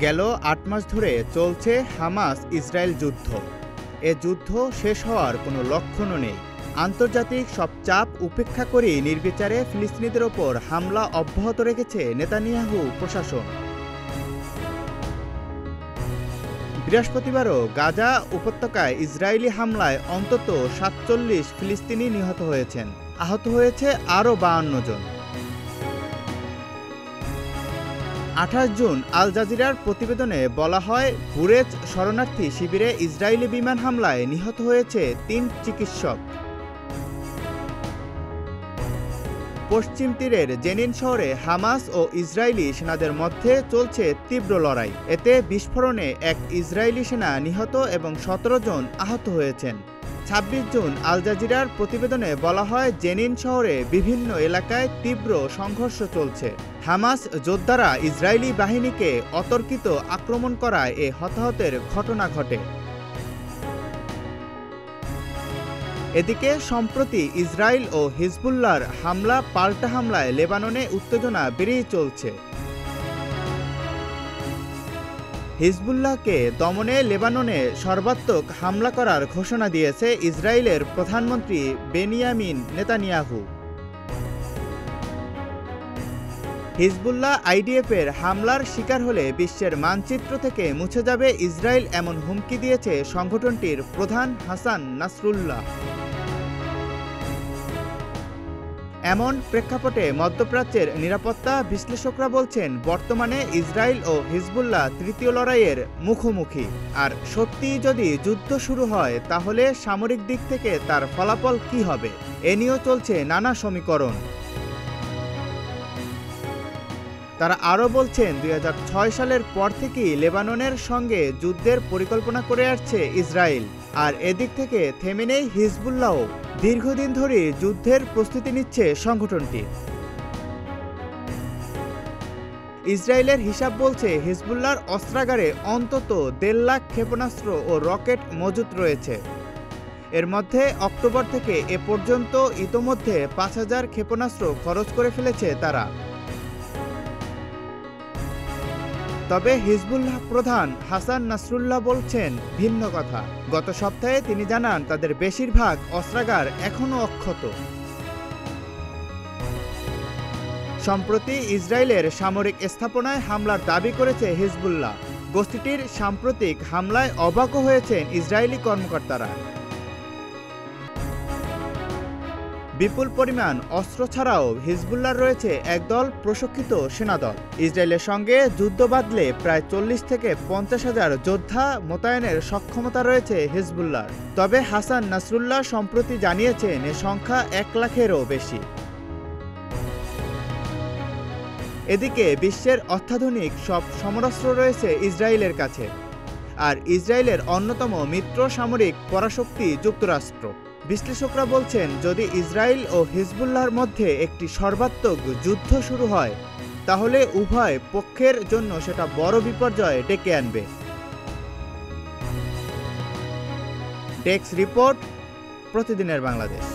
গেল ৮ মাস ধরে চলছে হামাস-ইসরায়েল যুদ্ধ। এ যুদ্ধ শেষ হওয়ার কোনো লক্ষণও নেই। আন্তর্জাতিক সব চাপ উপেক্ষা করেই নির্বিচারে ফিলিস্তিনিদের ওপর হামলা অব্যাহত রেখেছে নেতানিয়াহু প্রশাসন। বৃহস্পতিবারও গাজা উপত্যকায় ইসরায়েলি হামলায় অন্তত ৪৭ ফিলিস্তিনি নিহত হয়েছেন, আহত হয়েছে আরও ৫২ জন। ২৮ জুন আল জাজিরার প্রতিবেদনে বলা হয়, বুরেজ শরণার্থী শিবিরে ইসরায়েলি বিমান হামলায় নিহত হয়েছে ৩ চিকিৎসক। পশ্চিম তীরের জেনিন শহরে হামাস ও ইসরায়েলি সেনাদের মধ্যে চলছে তীব্র লড়াই। এতে বিস্ফোরণে এক ইসরায়েলি সেনা নিহত এবং ১৭ জন আহত হয়েছেন। ২৬ জুন আল জাজিরার প্রতিবেদনে বলা হয়, জেনিন শহরে বিভিন্ন এলাকায় তীব্র সংঘর্ষ চলছে। হামাস যোদ্ধারা ইসরায়েলি বাহিনীকে অতর্কিত আক্রমণ করায় এ হতাহতের ঘটনা ঘটে। এদিকে সম্প্রতি ইসরায়েল ও হিজবুল্লাহর হামলা পাল্টা হামলায় লেবাননে উত্তেজনা বেড়েই চলছে। হিজবুল্লাহকে দমনে লেবাননে সর্বাত্মক হামলা করার ঘোষণা দিয়েছে ইসরায়েলের প্রধানমন্ত্রী বেনিয়ামিন নেতানিয়াহু। হিজবুল্লাহ আইডিএফের হামলার শিকার হলে বিশ্বের মানচিত্র থেকে মুছে যাবে ইসরায়েল, এমন হুমকি দিয়েছে সংগঠনটির প্রধান হাসান নাসরুল্লাহ। এমন প্রেক্ষাপটে মধ্যপ্রাচ্যের নিরাপত্তা বিশ্লেষকরা বলছেন, বর্তমানে ইসরায়েল ও হিজবুল্লাহ তৃতীয় লড়াইয়ের মুখোমুখি। আর সত্যিই যদি যুদ্ধ শুরু হয়, তাহলে সামরিক দিক থেকে তার ফলাফল কী হবে, এ নিয়েও চলছে নানা সমীকরণ। তারা আরও বলছেন, ২০০৬ সালের পর থেকেই লেবাননের সঙ্গে যুদ্ধের পরিকল্পনা করে আসছে ইসরায়েল। আর এদিক থেকে থেমে নেই হিজবুল্লাহ। দীর্ঘদিন ধরে যুদ্ধের প্রস্তুতি নিচ্ছে সংগঠনটি। ইসরায়েলের হিসাব বলছে, হিজবুল্লাহর অস্ত্রাগারে অন্তত ১.৫ লাখ ক্ষেপণাস্ত্র ও রকেট মজুত রয়েছে। এর মধ্যে অক্টোবর থেকে এ পর্যন্ত ইতোমধ্যে ৫,০০০ ক্ষেপণাস্ত্র খরচ করে ফেলেছে তারা। তবে হিজবুল্লাহ প্রধান হাসান নাসরুল্লাহ বলছেন ভিন্ন কথা। গত সপ্তাহে তিনি জানান, তাদের বেশিরভাগ অস্ত্রাগার এখনও অক্ষত। সম্প্রতি ইসরায়েলের সামরিক স্থাপনায় হামলার দাবি করেছে হিজবুল্লাহ। গোষ্ঠীটির সাম্প্রতিক হামলায় অবাকও হয়েছেন ইসরায়েলি কর্মকর্তারা। বিপুল পরিমাণ অস্ত্র ছাড়াও হিজবুল্লাহর রয়েছে একদল প্রশিক্ষিত সেনাদল। ইসরায়েলের সঙ্গে যুদ্ধ বাঁধলে প্রায় ৪০ থেকে ৫০,০০০ যোদ্ধা মোতায়েনের সক্ষমতা রয়েছে হিজবুল্লাহর। তবে হাসান নাসরুল্লাহ সম্প্রতি জানিয়েছেন, এ সংখ্যা ১ লাখেরও বেশি। এদিকে বিশ্বের অত্যাধুনিক সব সমরাস্ত্র রয়েছে ইসরায়েলের কাছে। আর ইসরায়েলের অন্যতম মিত্র সামরিক পরাশক্তি যুক্তরাষ্ট্র। বিশ্লেষকরা বলছেন, যদি ইসরায়েল ও হিজবুল্লাহর মধ্যে একটি সর্বাত্মক যুদ্ধ শুরু হয়, তাহলে উভয় পক্ষের জন্য সেটা বড় বিপর্যয় ডেকে আনবে। ডেস্ক রিপোর্ট, প্রতিদিনের বাংলাদেশ।